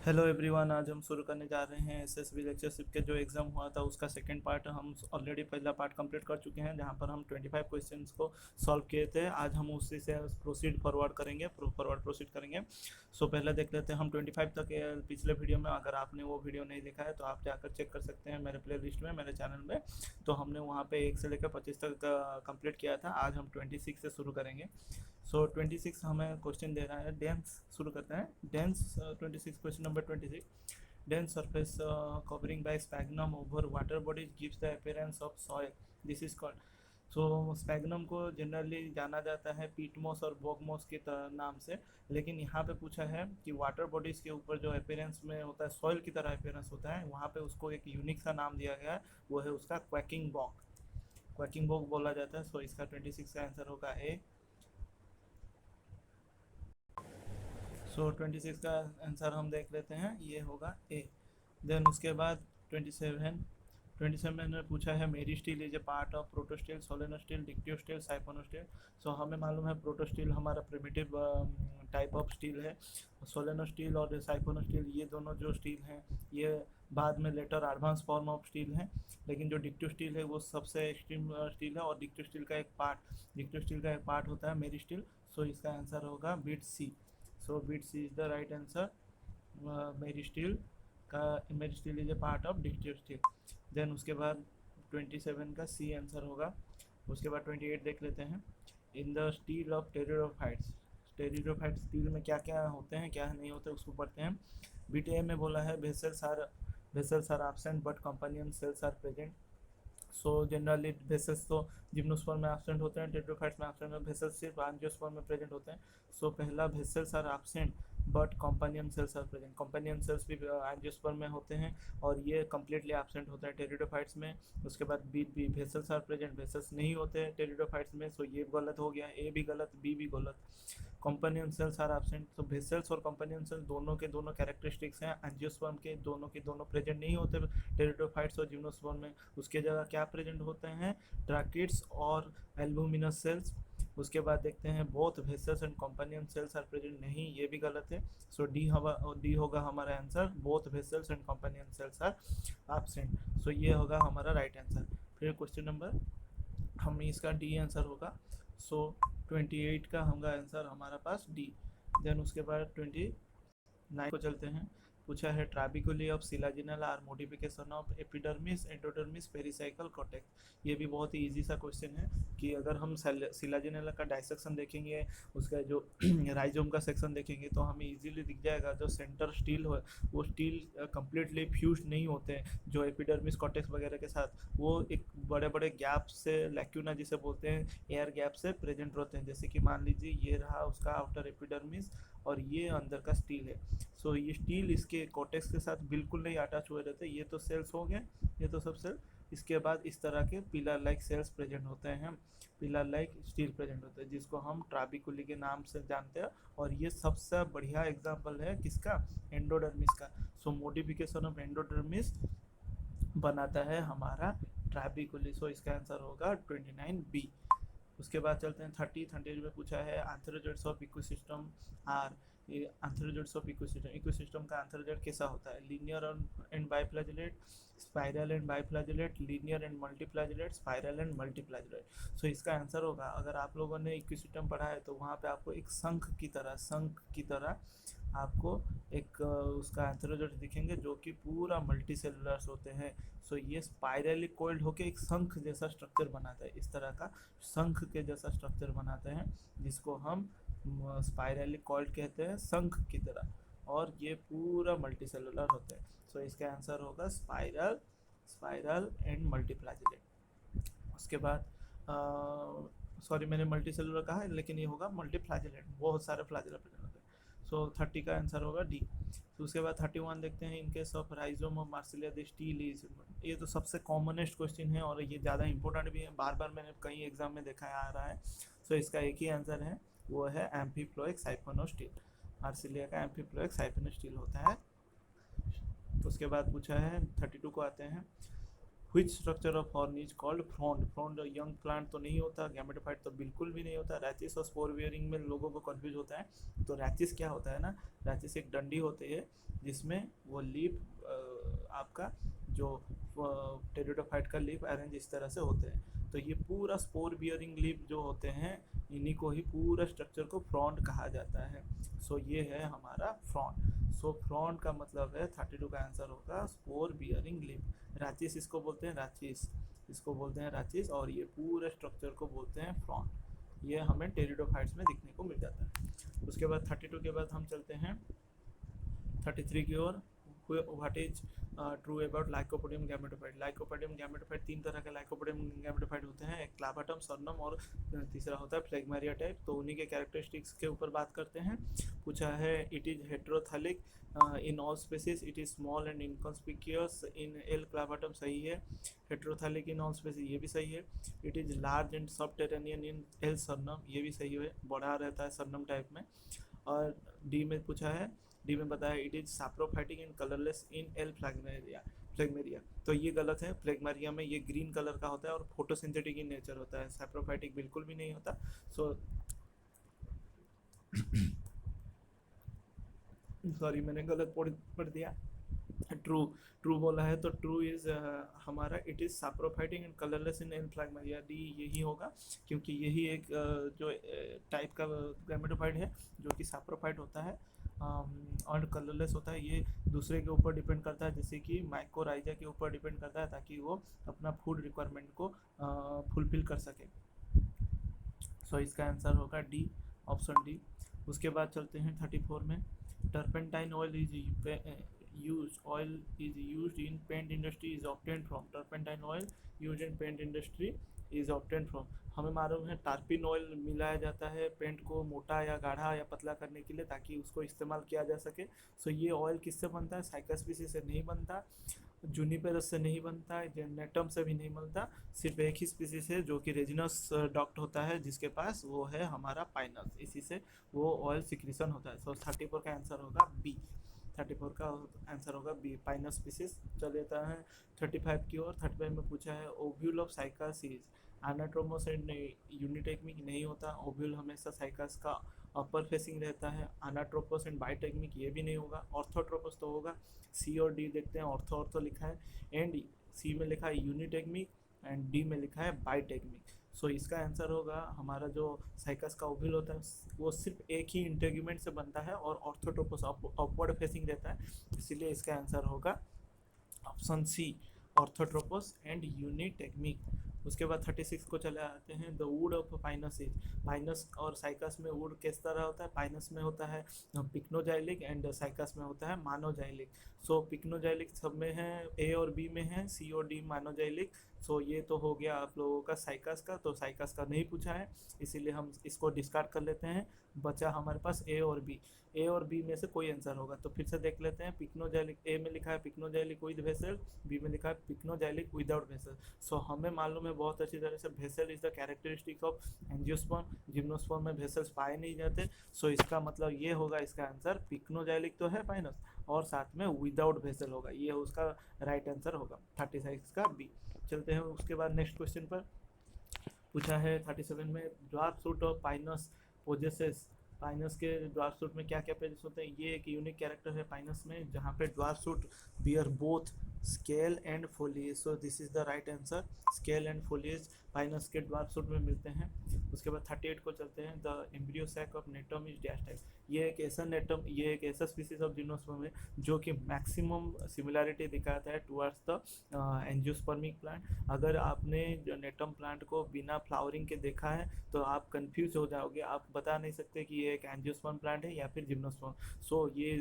Hello everyone, आज हम शुरू करने जा रहे हैं एसएसबी लेक्चरशिप के जो एग्ज़ाम हुआ था उसका सेकंड पार्ट। हम ऑलरेडी पहला पार्ट कंप्लीट कर चुके हैं जहां पर हम 25 क्वेश्चंस को सॉल्व किए थे। आज हम उसी से फॉरवर्ड प्रोसीड करेंगे। सो पहले देख लेते हैं हम 25 तक पिछले वीडियो में। अगर आपने वो वीडियो नहीं देखा है तो आप जाकर चेक कर सकते हैं मेरे प्ले लिस्ट में, मेरे चैनल में। तो हमने वहाँ पे 1 से लेकर 25 तक कंप्लीट किया था। आज हम 26 से शुरू करेंगे। सो 26 हमें क्वेश्चन दे रहा है डेंस। शुरू करते हैं dense 26, question number 26। Dense surface covering by sphagnum over water bodies gives the appearance of soil. This is called. So sphagnum को जनरली जाना जाता है पीटमोस और बोगमोस के नाम से, लेकिन यहाँ पे पूछा है कि वाटर बॉडीज के ऊपर जो अपेयरेंस में होता है, सॉइल की तरह अपेयरेंस होता है, वहाँ पे उसको एक यूनिक सा नाम दिया गया है। वो है उसका क्वैकिंग बॉग। क्वैकिंग बॉग बोला जाता है। सो इसका 26 का आंसर होगा ए। सो 26 का आंसर हम देख लेते हैं, ये होगा ए। देन उसके बाद 27 में पूछा है मेरिस्टील is a part of protostele, सोलेनोस्टील, डिक्टियोस्टील, साइफोनोस्टील। सो हमें मालूम है प्रोटोस्टील हमारा प्रिमिटिव टाइप ऑफ स्टील है। सोलेनोस्टील और साइफोनोस्टील ये दोनों जो स्टील हैं ये बाद में later advance form of stele हैं। लेकिन जो डिक्टियोस्टील है वो सबसे एक्सट्रीम स्टील है, और डिक्टियोस्टील का एक पार्ट होता है मेरिस्टील। सो इसका आंसर होगा bit C. So bit C is the right answer. Meristele का meristele is a part of dictyostele. Then उसके बाद 27 का सी आंसर होगा। उसके बाद 28 देख लेते हैं। In the steel of pteridophytes, pteridophyte steel में क्या क्या होते हैं क्या नहीं होते उसको पढ़ते हैं। बीट ए में बोला है vessels are absent but companion cells are present. So generally vessels तो जिम्नोस्पर्म में एब्सेंट होते हैं, टेट्रोफाइट्स में एब्सेंट है, वेसल्स सिर्फ एंजियोस्पर्म में प्रेजेंट होते हैं। सो पहला vessels are absent but companion cells are present. Companion cells भी एंजियोस्पर्म में होते हैं और ये कम्प्लीटली एब्सेंट होते हैं टेरिडोफाइट्स में। उसके बाद B vessels are present, vessels नहीं होते हैं टेरिडोफाइट्स में। सो ये गलत हो गया, ए भी गलत, बी भी गलत। Companion cells are absent. तो वेसल्स और कंपानियन सेल्स दोनों के दोनों कैरेक्टरिस्टिक्स हैं एंजियोस्पर्म के दोनों प्रेजेंट नहीं होते टेरिडोफाइट्स और जिम्नोस्पर्म में। उसके जगह क्या प्रेजेंट होते हैं, ट्रैकिड्स और एल्बुमिनस सेल्स। उसके बाद देखते हैं both vessels and companion cells are present, नहीं ये भी गलत है। सो डी होगा हमारा answer, both vessels and companion cells are absent. So ये होगा हमारा राइट आंसर। फिर क्वेश्चन नंबर हम इसका डी आंसर होगा। सो 28 का होगा आंसर हमारा पास डी। देन उसके बाद 29 को चलते हैं। पूछा है trabeculae of Selaginella are modification of epidermis, endodermis, pericycle, cortex. ये भी बहुत ही इजी सा क्वेश्चन है कि अगर हम सिलाजिनल का डाइसेक्शन देखेंगे, उसका जो राइजोम का सेक्शन देखेंगे तो हमें इजीली दिख जाएगा जो सेंटर स्टील हो वो स्टील कम्प्लीटली फ्यूज नहीं होते हैं जो एपिडर्मिस कॉर्टेक्स वगैरह के साथ। वो एक बड़े बड़े गैप से, लैक्यूना जिसे बोलते हैं, एयर गैप से प्रेजेंट होते हैं। जैसे कि मान लीजिए ये रहा उसका आउटर एपिडर्मिस और ये अंदर का स्टील है। सो ये स्टील इसके कॉर्टेक्स के साथ बिल्कुल नहीं अटैच हुए रहते। ये तो सेल्स हो गए, ये तो सब सेल। इसके बाद इस तरह के पिलर लाइक सेल्स प्रेजेंट होते हैं, पिलर लाइक स्टील प्रेजेंट होते हैं जिसको हम ट्राबिकुली के नाम से जानते हैं। और ये सबसे बढ़िया एग्जांपल है किसका, एंडोडर्मिस का। सो मॉडिफिकेशन ऑफ एंडोडर्मिस बनाता है हमारा ट्राबिकुली। सो इसका आंसर होगा 29 बी। उसके बाद चलते हैं 30 में पूछा है आंथ्रोजोइड्स ऑफ इकोसिस्टम आर। ये आंथ्रोजोइड्स ऑफ इकोसिस्टम का आंथ्रोजोइड कैसा होता है, linear and biflagellate, spiral and biflagellate, linear and multiflagellate, spiral and multiflagellate. So इसका आंसर होगा, अगर आप लोगों ने इकोसिस्टम पढ़ा है तो वहाँ पे आपको एक शंख की तरह आपको एक उसका एंथ्रोजोइड दिखेंगे जो कि पूरा मल्टी सेलुलर्स होते हैं। सो ये स्पाइरली कोइल्ड होके एक शंख जैसा स्ट्रक्चर बनाता है, इस तरह का शंख के जैसा स्ट्रक्चर बनाते हैं जिसको हम स्पाइरली कॉइल्ड कहते हैं, शंख की तरह। और ये पूरा मल्टी सेलुलर होते हैं। सो इसका आंसर होगा स्पाइरल एंड मल्टीफ्लैजिलेट। उसके बाद सॉरी मैंने मल्टी सेलुलर कहा है लेकिन ये होगा मल्टीफ्लैजिलेट, बहुत सारे फ्लैजिला प्रेजेंट होते हैं। सो 30 का आंसर होगा डी। तो उसके बाद 31 देखते हैं, in case of rhizome of Marsilea the steel is. ये तो सबसे कॉमनेस्ट क्वेश्चन है और ये ज़्यादा इंपॉर्टेंट भी है, बार बार मैंने कई एग्जाम में देखा आ रहा है। सो इसका एक ही आंसर है, वो है एम्फीफ्लोइक साइफोनोस्टील। मार्सिलिया का एम्फीफ्लोइक साइफोनोस्टील होता है। उसके बाद पूछा है 32 को आते हैं। Which structure of horn is called frond. Frond young plant तो नहीं होता, गैमेटोफाइट तो बिल्कुल भी नहीं होता। रैचिस और स्पोर बियरिंग में लोगों को कंफ्यूज होता है। तो रैचिस क्या होता है ना, रैचिस एक डंडी होती है जिसमें वो लीफ आपका जो टेरिडोफाइट का लीफ अरेंज इस तरह से होते हैं। तो ये पूरा स्पोर बियरिंग लीफ जो होते हैं इन्हीं को ही पूरा स्ट्रक्चर को फ्रॉन्ड कहा जाता है। सो ये है हमारा फ्रॉन्ड। सो फ्रॉन्ड का मतलब है 32 का आंसर होगा स्पोर बियरिंग लीफ। राचिस इसको बोलते हैं, राचिस इसको बोलते हैं राचिस, और ये पूरे स्ट्रक्चर को बोलते हैं फ्रॉन्ड। ये हमें टेरिडोफाइट्स में दिखने को मिल जाता है। उसके बाद 32 के बाद हम चलते हैं 33 की ओर। What is true about Lycopodium gametophyte. Lycopodium gametophyte तीन तरह के लाइकोपोडियम गैमेटोफाइट होते हैं, एक क्लाबाटम, सरनम और तीसरा होता है फ्लेगमेरिया टाइप। तो उन्हीं के कैरेक्टरिस्टिक्स के ऊपर बात करते हैं। पूछा है it is heterothallic in all species, it is small and inconspicuous in L clavatum, सही है। हेट्रोथैलिक इन ऑल स्पेसीज, ये भी सही है। It is large and subterranean in L Saranam, ये भी सही है, बड़ा रहता है सरनम टाइप में। और डी में पूछा है, डी में बताया it is saprophytic and colourless in L phlegmaria. Phlegmaria तो ये गलत है। फ्लेगमेरिया में ये ग्रीन कलर का होता है और फोटोसिंथेटिक इन नेचर होता है, सैप्रोफाइटिक बिल्कुल भी नहीं होता। सो सॉरी मैंने गलत पढ़ दिया। ट्रू ट्रू बोला है तो ट्रू इज हमारा it is saprophytic and colourless in L phlegmaria, D यही होगा, क्योंकि यही एक जो टाइप का गैमेटोफाइट है जो कि सैप्रोफाइट होता है और कलरलेस होता है। ये दूसरे के ऊपर डिपेंड करता है, जैसे कि माइकोराइजा के ऊपर डिपेंड करता है ताकि वो अपना फूड रिक्वायरमेंट को फुलफिल कर सके। सो इसका आंसर होगा डी, ऑप्शन डी। उसके बाद चलते हैं 34 में। Turpentine oil is used in paint industry is obtained from। Turpentine oil use in paint industry is obtain from. हमें मालूम है टार्पिन ऑयल मिलाया जाता है पेंट को मोटा या गाढ़ा या पतला करने के लिए ताकि उसको इस्तेमाल किया जा सके। सो ये ऑयल किससे बनता है, साइकस स्पीसीज से नहीं बनता, जूनिपेरस से नहीं बनता, जेनेटम से भी नहीं बनता। सिर्फ एक ही स्पीसीज है जो कि रेजिनस डॉक्ट होता है जिसके पास, वो है हमारा पाइनस, इसी से वो ऑयल सिक्रीशन होता है। सो 34 का आंसर होगा बी। 34 का आंसर होगा बी, पाइनस स्पीसीज। चल लेता है 35 की ओर। 35 में पूछा है ओव्यूल ऑफ साइकास इज एनाट्रोमोस एंड यूनिटेक्मिक, नहीं होता। ओव्यूल हमेशा साइकास का अपर फेसिंग रहता है। अनाट्रोपोस एंड बाइटेक्मिक, ये भी नहीं होगा। ऑर्थोट्रोपोस तो होगा। सी और डी देखते हैं। ऑर्थो लिखा है एंड सी में लिखा है यूनिटेक्मिक एंड डी में लिखा है बाइटेक्मिक। सो इसका आंसर होगा हमारा जो साइकस का ओव्यूल होता है वो सिर्फ एक ही इंटेग्यूमेंट से बनता है और ऑर्थोट्रोपोस अपवर्ड फेसिंग रहता है, इसीलिए इसका आंसर होगा ऑप्शन सी, ऑर्थोट्रोपोस एंड यूनिटेक्मिक। उसके बाद 36 को चले आते हैं। The wood of Pinus is, Pinus और साइकस में वुड किस तरह होता है, पाइनस में होता है पिक्नोजाइलिक एंड साइकस में होता है मानोजाइलिक। सो पिक्नोजाइलिक सब में है, ए और बी में है, सी और डी मानोजाइलिक। सो ये तो हो गया आप लोगों का साइकस का, तो साइकस का नहीं पूछा है इसीलिए हम इसको डिस्कार्ड कर लेते हैं। बचा हमारे पास ए और बी, ए और बी में से कोई आंसर होगा। तो फिर से देख लेते हैं। पिक्नोजाइलिक, ए में लिखा है पिक्नोजाइलिक विद वेसल, बी में लिखा है पिक्नोजाइलिक विदाउट वेसल। सो हमें मालूम है बहुत अच्छी तरह से vessel is the characteristic of angiosperm, gymnosperm में वेसल्स पाए नहीं जाते। सो इसका मतलब ये होगा, इसका आंसर पिक्नोजाइलिक तो है पाइनस और साथ में विदाउट वेसल होगा, ये उसका राइट आंसर होगा 36 का बी। चलते हैं उसके बाद नेक्स्ट क्वेश्चन पर। पूछा है 37 में dwarf suit of Pinus possesses. Pinus के ड्वार्फ सूट में क्या क्या पेजेस होते हैं, ये एक यूनिक कैरेक्टर है पाइनस में जहाँ पे dwarf shoot bear both scale and foliage. So this is the right answer, scale and foliage Pinus के ड्वार्फ सूट में मिलते हैं। उसके बाद 38 को चलते हैं। The embryo sac of Gnetum is dash type. ये एक ऐसा नेटम, ये एक ऐसा स्पीसीज ऑफ जिम्नोस्पर्म है जो कि मैक्सिमम सिमिलैरिटी दिखाता है टुवर्ड्स द एंजियोस्पर्मिक प्लांट। अगर आपने जो नेटम प्लांट को बिना फ्लावरिंग के देखा है तो आप कंफ्यूज हो जाओगे, आप बता नहीं सकते कि ये एक एंजियोस्पर्म प्लांट है या फिर जिम्नोस्पर्म। सो ये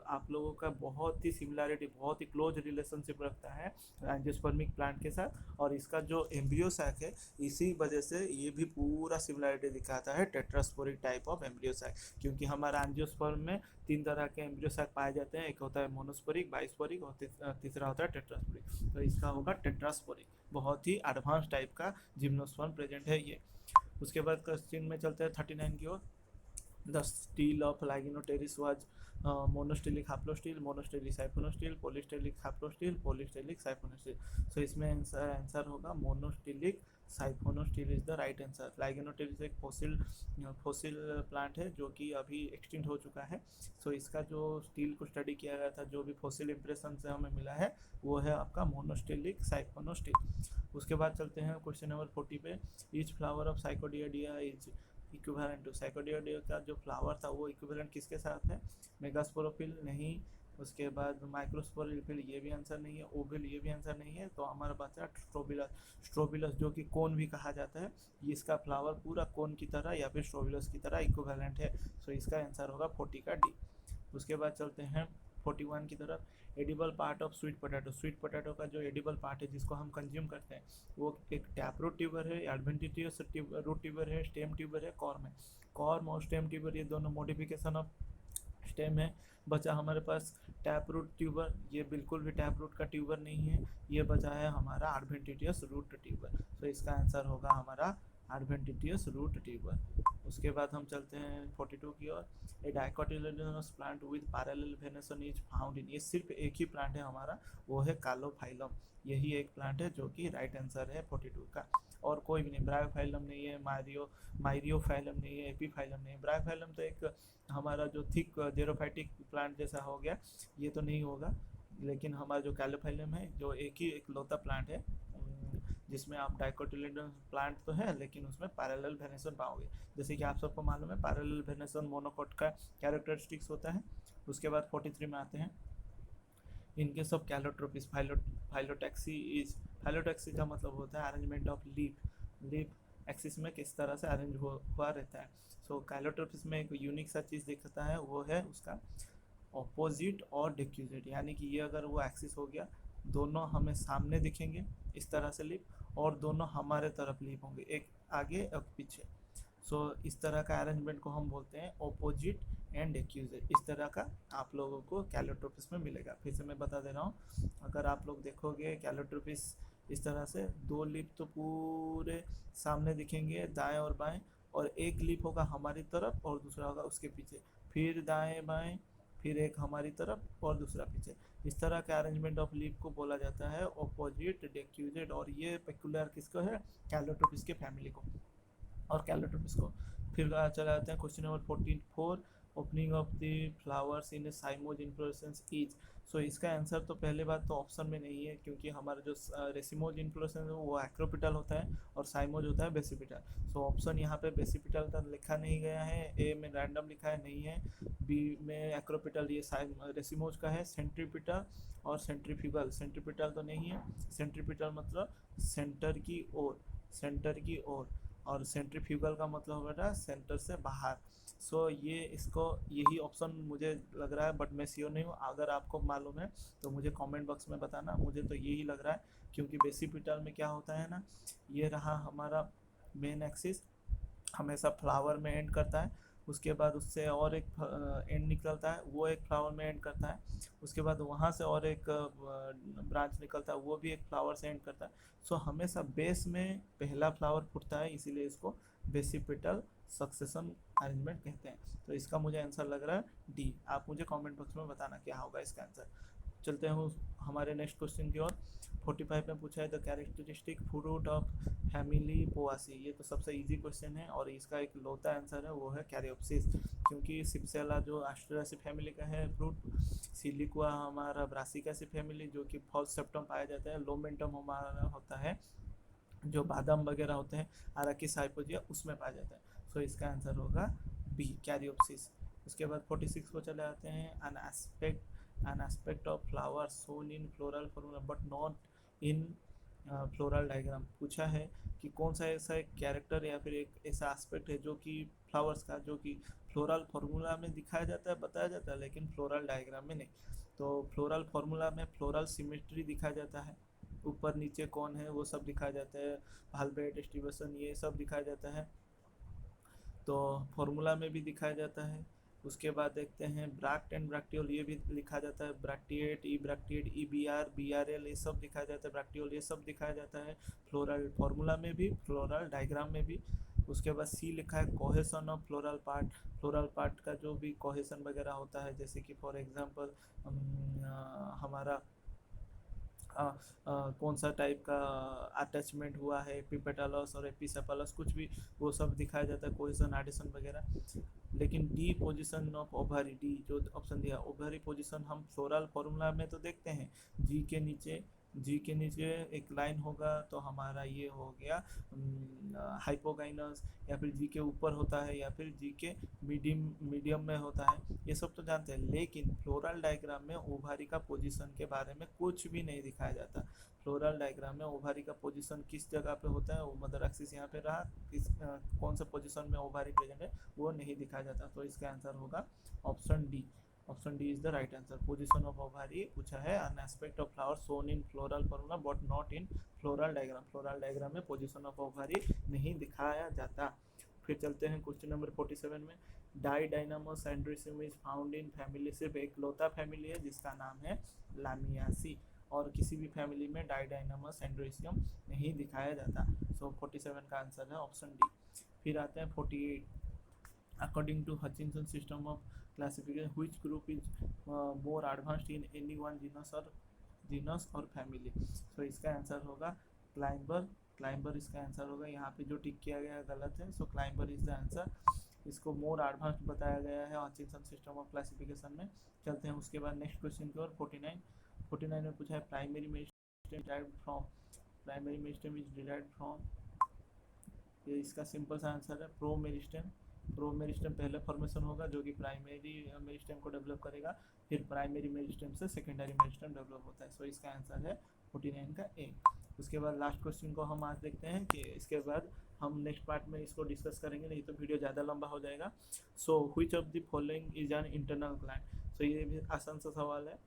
आप लोगों का बहुत ही सिमिलैरिटी, बहुत ही क्लोज रिलेशनशिप रखता है एंजियोस्पर्मिक प्लांट के साथ, और इसका जो एम्ब्रियो सैक है इसी वजह से ये भी पूरा सिमिलैरिटी दिखाता है tetrasporic type of embryo sac. क्योंकि हमारा एंजियोस्पर्म में 3 तरह के एम्ब्रियो सैक पाए जाते हैं, एक होता है मोनोस्पोरिक, बाइस्पोरिक और तीसरा होता है टेट्रास्पोरिक। तो इसका होगा टेट्रास्पोरिक, बहुत ही एडवांस टाइप का जिम्नोस्पर्म प्रेजेंट है ये। उसके बाद क्वेश्चन में चलते हैं 39 की ओर। The stele of Laginopteris was मोनोस्टेलिक हाप्लोस्टिल, मोनोस्टेलिक साइफोनोस्टिल, पोलिस्टेलिक हाप्लोस्टिल, पोलिस्टेलिक साइफोनोस्टिल। सो इसमें आंसर होगा मोनोस्टेलिक साइफोनोस्टिल इज द राइट आंसर। लाइगेनोटेरिस एक फोसिल प्लांट है जो कि अभी एक्सटिंक्ट हो चुका है। सो इसका जो स्टील को स्टडी किया गया था, जो भी फोसिल इंप्रेशन से हमें मिला है, वो है आपका मोनोस्टेलिक साइफोनोस्टिल। उसके बाद चलते हैं क्वेश्चन नंबर 40 पे। ईच फ्लावर ऑफ साइकोडियाडिया इज इक्विवेलेंट टू। साइकोडियाडिया का जो फ्लावर था वो इक्विवेलेंट किसके साथ है? मेगास्पोरोफिल नहीं, उसके बाद माइक्रोस्पोरोफिल ये भी आंसर नहीं है, ओविल ये भी आंसर नहीं है। तो हमारे पास है स्ट्रोबिलस। स्ट्रोबिलस जो कि कोन भी कहा जाता है, इसका फ्लावर पूरा कोन की तरह या फिर स्ट्रोबिलस की तरह इक्विवेलेंट है। सो इसका आंसर होगा 40 का डी। उसके बाद चलते हैं 41 की तरफ। Edible part of sweet potato. Sweet potato का जो एडिबल पार्ट है जिसको हम कंज्यूम करते हैं, वो एक टैप रूट ट्यूबर है, एडवेंटिटियस रूट ट्यूबर है, स्टेम ट्यूबर है, कॉर्म है। कॉर्म और स्टेम ट्यूबर ये दोनों मॉडिफिकेशन ऑफ स्टेम है। बचा हमारे पास टैप रूट ट्यूबर, ये बिल्कुल भी टैप रूट का ट्यूबर नहीं है। ये बचा है हमारा एडवेंटिटियस रूट ट्यूबर। तो इसका आंसर होगा हमारा एडवेंटिटियस रूट ट्यूबर। उसके बाद हम चलते हैं 42 की ओर। A dicotyledonous plant with parallel venation is found in. ये सिर्फ एक ही प्लांट है हमारा, वो है कालोफाइलम। यही एक प्लांट है जो कि राइट आंसर है 42 का। और कोई भी नहीं, ब्रायोफाइलम नहीं है, मायरियोफाइलम नहीं है, एपीफाइलम नहीं है। ब्रायोफाइलम तो एक हमारा जो थिक जेरोफाइटिक प्लांट जैसा हो गया, ये तो नहीं होगा। लेकिन हमारा जो कैलोफाइलम है, जो एक ही एक लौता प्लांट है जिसमें आप डाइकोटिलेडोनस प्लांट तो है लेकिन उसमें पैरेलल वेनेसन पाओगे। जैसे कि आप सबको मालूम है पैरेलल वेनेसन मोनोकोट का कैरेक्टरिस्टिक्स होता है। उसके बाद 43 में आते हैं। इनके सब कैलोट्रोपिस फाइलोटैक्सी इज। फाइलोटैक्सी का मतलब होता है अरेंजमेंट ऑफ लीफ एक्सिस में किस तरह से अरेंज हुआ रहता है। सो कैलोट्रोपिस में एक यूनिक सा चीज़ दिखता है, वो है उसका ऑपोजिट और डिक्यूजेट। यानी कि ये अगर वो एक्सिस हो गया, दोनों हमें सामने दिखेंगे इस तरह से लीफ, और दोनों हमारे तरफ लीफ होंगे, एक आगे और पीछे। सो इस तरह का अरेंजमेंट को हम बोलते हैं ऑपोजिट एंड एक्यूजेट। इस तरह का आप लोगों को कैलोट्रोपिस में मिलेगा। फिर से मैं बता दे रहा हूँ, अगर आप लोग देखोगे कैलोट्रोपिस इस तरह से, दो लीफ तो पूरे सामने दिखेंगे दाएं और बाएं, और एक लीफ होगा हमारी तरफ और दूसरा होगा उसके पीछे, फिर दाएं बाएं, फिर एक हमारी तरफ और दूसरा पीछे। इस तरह के अरेंजमेंट ऑफ लीफ को बोला जाता है ऑपोजिट डिक्यूजेट। और ये पेक्युलर किसको है? कैलोट्रोपिस के फैमिली को और कैलोट्रोपिस को। फिर चला जाते हैं question number 44। Opening of the flowers in a cymose inflorescence is. So इसका आंसर तो पहले बात तो ऑप्शन में नहीं है, क्योंकि हमारा जो रेसिमोज इन्फ्लोरेसेंस है वो एक्रोपिटल होता है और साइमोज होता है बेसिपिटल। सो ऑप्शन यहाँ पे बेसिपिटल तक लिखा नहीं गया है, ए में रैंडम लिखा है नहीं है, बी में एक्रोपिटल, ये रेसिमोज का है। सेंट्रीपिटल और सेंट्रीफ्यूगल। सेंट्रीपिटल तो नहीं है, सेंट्रीपिटल मतलब सेंटर की ओर, सेंटर की ओर, और सेंट्रीफ्यूगल का मतलब बेटा सेंटर से बाहर। सो ये इसको यही ऑप्शन मुझे लग रहा है, बट मैं श्योर नहीं हूँ। अगर आपको मालूम है तो मुझे कमेंट बॉक्स में बताना। मुझे तो यही लग रहा है, क्योंकि बेसिपिटल में क्या होता है ना, ये रहा हमारा मेन एक्सिस, हमेशा फ्लावर में एंड करता है, उसके बाद उससे और एक एंड निकलता है, वो एक फ्लावर में एंड करता है, उसके बाद वहाँ से और एक ब्रांच निकलता है, वो भी एक फ्लावर से एंड करता है। सो हमेशा बेस में पहला फ्लावर फूटता है, इसीलिए इसको बेसिपिटल सक्सेशन अरेंजमेंट कहते हैं। तो इसका मुझे आंसर लग रहा है डी। आप मुझे कमेंट बॉक्स में बताना क्या होगा इसका आंसर। चलते हैं हमारे नेक्स्ट क्वेश्चन की ओर। 45 में पूछा है the characteristic fruit of family Poaceae. ये तो सबसे इजी क्वेश्चन है और इसका एक लौता आंसर है, वो है कैरियोप्सिस। क्योंकि सिप्सेला जो एस्ट्रेरासी फैमिली का है फ्रूट, सिलिकुआ हमारा ब्रासिकासी फैमिली जो कि फॉल्स सेप्टम पाया जाता है, लोमेंटम हमारा होता है जो बादाम वगैरह होते हैं, अराकिस हाइपोजिया उसमें पाया जाता है। सो इसका आंसर होगा बी, कैरियोप्सिस। उसके बाद 46 को चले आते हैं। An aspect of flower shown in floral formula but not in floral diagram. पूछा है कि कौन सा ऐसा एक कैरेक्टर या फिर एक ऐसा एस्पेक्ट है जो कि फ्लावर्स का, जो कि फ्लोरल फार्मूला में दिखाया जाता है, बताया जाता है, लेकिन फ्लोरल डायग्राम में नहीं। तो फ्लोरल फार्मूला में फ्लोरल सिमेट्री दिखाया जाता है, ऊपर नीचे कौन है वो सब दिखाया जाता है, हाल्बर्ट डिस्ट्रीब्यूशन ये सब दिखाया जाता है, तो फार्मूला में भी दिखाया जाता है। उसके बाद देखते हैं ब्रैक्ट एंड ब्रैक्टियोल, ये भी लिखा जाता है, bracteate, E B R, B R L, ये सब दिखाया जाता है, ब्रैक्टियोल ये सब दिखाया जाता है फ्लोरल फार्मूला में भी, फ्लोरल डायग्राम में भी। उसके बाद सी लिखा है cohesion of floral part. Floral part का जो भी कोहेसन वगैरह होता है, जैसे कि फॉर एग्जांपल हमारा अ, कौन सा टाइप का अटैचमेंट हुआ है, एपिपेटालस और एपिसेपलस, कुछ भी वो सब दिखाया जाता है, कोहेसन एडिशन वगैरह। लेकिन D position of ovary, D जो ऑप्शन दिया ओवरी पोजीशन, हम फ्लोरल फॉर्मूला में तो देखते हैं जी के नीचे एक लाइन होगा तो हमारा ये हो गया हाइपोगाइनस, या फिर जी के ऊपर होता है, या फिर जी के मीडियम में होता है, ये सब तो जानते हैं। लेकिन फ्लोरल डायग्राम में ओवरी का पोजीशन के बारे में कुछ भी नहीं दिखाया जाता। फ्लोरल डायग्राम में ओवरी का पोजीशन किस जगह पे होता है, वो मदर एक्सिस यहाँ पे रहा, कौन सा पोजीशन में ओवरी प्रेजेंट है वो नहीं दिखाया जाता। तो इसका आंसर होगा option D. Option D is the right answer. Position of ovary पूछा है, an aspect of flower shown in floral formula but not in floral diagram. Floral diagram में पोजीशन ऑफ ओवरी नहीं दिखाया जाता। फिर चलते हैं क्वेश्चन नंबर 47 में। डाइडाइनामस एंड्रीसियम इज फाउंड इन फैमिली, सिर्फ एक लौता फैमिली है जिसका नाम है लामियासी, और किसी भी फैमिली में डाइडाइनामस एंड्रीसियम नहीं दिखाया जाता। सो 47 का आंसर है ऑप्शन डी। फिर आते हैं 48। According to Hutchinson system of classification which group is more advanced in any one genus और फैमिली। सो इसका आंसर होगा क्लाइंबर। क्लाइंबर इसका आंसर होगा। यहाँ पे जो टिक किया गया है गलत है, सो क्लाइंबर इज द आंसर। इसको मोर एडवांस्ड बताया गया है हचिंसन सिस्टम ऑफ क्लासिफिकेशन में। चलते हैं उसके बाद नेक्स्ट क्वेश्चन की ओर। 49 में पूछा है primary meristem derived from, primary meristem is derived from, ये इसका सिंपल सा आंसर है प्रो मेरिस्टेम। प्रो मेरिस्टेम पहले फॉर्मेशन होगा जो कि प्राइमरी मेरिस्टेम को डेवलप करेगा, फिर प्राइमरी मेरिस्टेम से सेकेंडरी मेरिस्टेम डेवलप होता है। सो इसका आंसर है 49 का ए। उसके बाद लास्ट क्वेश्चन को हम आज देखते हैं, कि इसके बाद हम नेक्स्ट पार्ट में इसको डिस्कस करेंगे, नहीं तो वीडियो ज़्यादा लंबा हो जाएगा। So which of the following is an internal gland. So ये भी आसान सा सवाल है।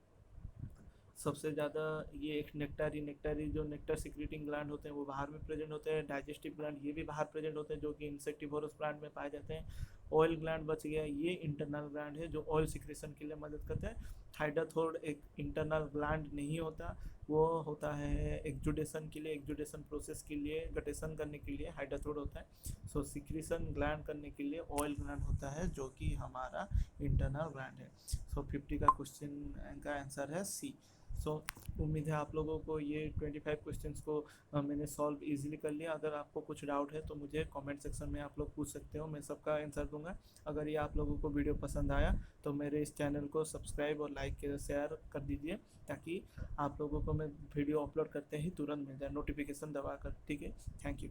सबसे ज़्यादा ये एक नेक्टारी जो नेक्टर सिक्रेटिंग ग्लैंड होते हैं वो बाहर में प्रेजेंट होते हैं। डाइजेस्टिव ग्लैंड ये भी बाहर प्रेजेंट होते हैं जो कि इंसेक्टिवोरस प्लांट में पाए जाते हैं। ऑयल ग्लैंड बच गया, ये इंटरनल ग्लैंड है जो ऑयल सिक्रेशन के लिए मदद करते हैं। थाइडाथोड एक इंटरनल ग्लैंड नहीं होता, वो होता है एक्जुडेशन के लिए, एक्जुडेशन प्रोसेस के लिए, गटेशन करने के लिए हाइडाथोड होता है। सो सिक्रेशन ग्लैंड करने के लिए ऑयल ग्लैंड होता है जो कि हमारा इंटरनल ग्लैंड है। सो 50 का क्वेश्चन का आंसर है सी। सो उम्मीद है आप लोगों को ये 25 क्वेश्चंस को मैंने सॉल्व इजीली कर लिया। अगर आपको कुछ डाउट है तो मुझे कमेंट सेक्शन में आप लोग पूछ सकते हो, मैं सबका आंसर दूंगा। अगर ये आप लोगों को वीडियो पसंद आया तो मेरे इस चैनल को सब्सक्राइब और लाइक शेयर कर दीजिए, ताकि आप लोगों को मैं वीडियो अपलोड करते ही तुरंत मिल जाए, नोटिफिकेशन दबा कर। ठीक है, थैंक यू।